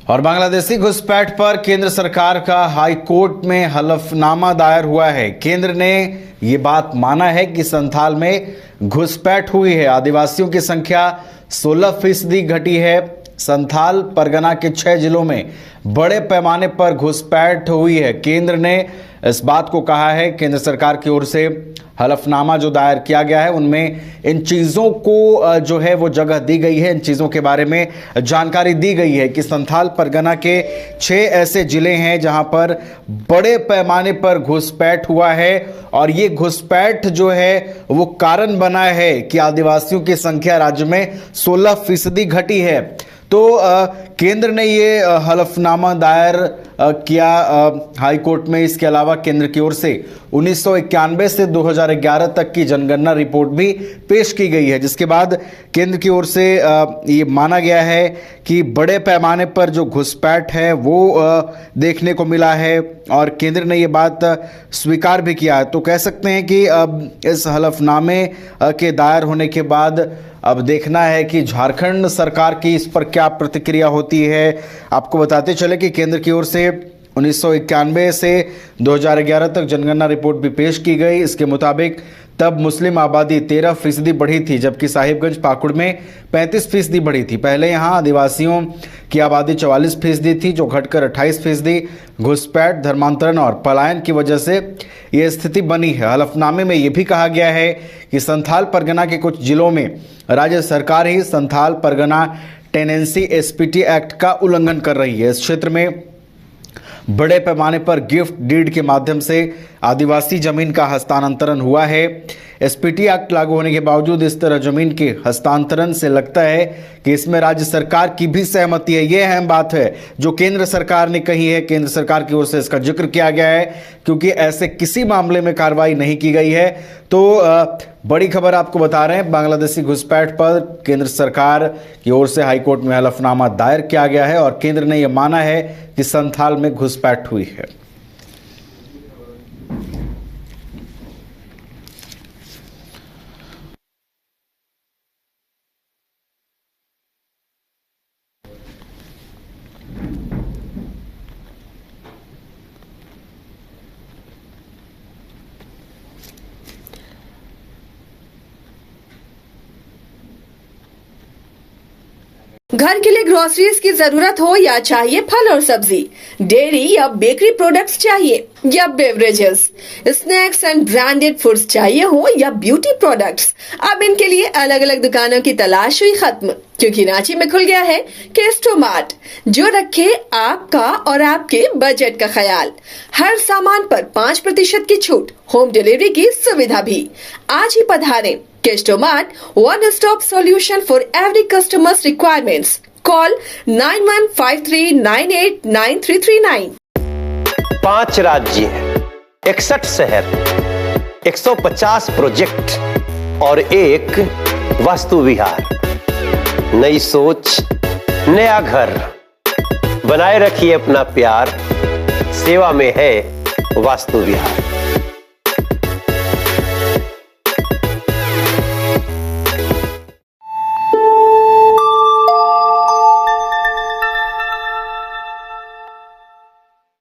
और बांग्लादेशी घुसपैठ पर केंद्र सरकार का हाई कोर्ट में हलफनामा दायर हुआ है। केंद्र ने ये बात माना है कि संथाल में घुसपैठ हुई है। आदिवासियों की संख्या 16% घटी है। संथाल परगना के 6 जिलों में बड़े पैमाने पर घुसपैठ हुई है। केंद्र ने इस बात को कहा है। केंद्र सरकार की ओर से हलफनामा जो दायर किया गया है उनमें इन चीज़ों को जो है वो जगह दी गई है, इन चीज़ों के बारे में जानकारी दी गई है कि संथाल परगना के 6 ऐसे जिले हैं जहां पर बड़े पैमाने पर घुसपैठ हुआ है और ये घुसपैठ जो है वो कारण बना है कि आदिवासियों की संख्या राज्य में 16% घटी है। तो केंद्र ने ये हलफनामा दायर किया हाई कोर्ट में। इसके अलावा केंद्र की ओर से 1991 से 2011 तक की जनगणना रिपोर्ट भी पेश की गई है, जिसके बाद केंद्र की ओर से ये माना गया है कि बड़े पैमाने पर जो घुसपैठ है वो देखने को मिला है और केंद्र ने ये बात स्वीकार भी किया है। तो कह सकते हैं कि अब इस हलफनामे के दायर होने के बाद अब देखना है कि झारखंड सरकार की इस पर क्या प्रतिक्रिया होती है। आपको बताते चले कि केंद्र की ओर से 1991 से 2011 तक जनगणना रिपोर्ट भी पेश की गई। इसके मुताबिक तब मुस्लिम आबादी 13% बढ़ी थी, जबकि साहिबगंज पाकुड़ में 35% बढ़ी थी। पहले यहाँ आदिवासियों की आबादी 44% थी, जो घटकर 28%। घुसपैठ, धर्मांतरण और पलायन की वजह से ये स्थिति बनी है। हलफनामे में ये भी कहा गया है कि संथाल परगना के कुछ जिलों में राज्य सरकार ही Santhal Pargana tenancy SPT act का उल्लंघन कर रही है। इस क्षेत्र में बड़े पैमाने पर गिफ्ट डीड के माध्यम से आदिवासी जमीन का हस्तांतरण हुआ है। एसपीटी एक्ट लागू होने के बावजूद इस तरह जमीन के हस्तांतरण से लगता है कि इसमें राज्य सरकार की भी सहमति है। यह अहम बात है जो केंद्र सरकार ने कही है। केंद्र सरकार की ओर से इसका जिक्र किया गया है क्योंकि ऐसे किसी मामले में कार्रवाई नहीं की गई है। तो बड़ी खबर आपको बता रहे हैं, बांग्लादेशी घुसपैठ पर केंद्र सरकार की ओर से हाईकोर्ट में हलफनामा दायर किया गया है और केंद्र ने यह माना है कि संथाल में घुसपैठ हुई है। घर के लिए ग्रोसरीज की जरूरत हो या चाहिए फल और सब्जी, डेयरी या बेकरी प्रोडक्ट्स चाहिए या beverages, snacks and branded foods चाहिए हो या ब्यूटी प्रोडक्ट्स, अब इनके लिए अलग अलग दुकानों की तलाश हुई खत्म, क्योंकि रांची में खुल गया है केस्टो मार्ट, जो रखे आपका और आपके बजट का ख्याल। हर सामान पर 5% की छूट, होम डिलीवरी की सुविधा भी। आज ही पधारें Kesto mart, one stop solution for every customer's requirements. Call 9153989339. 5 राज्य, 61 शहर, 150 प्रोजेक्ट और एक वास्तु विहार। नई सोच, नया घर, बनाए रखिए अपना प्यार, सेवा में है वास्तु विहार।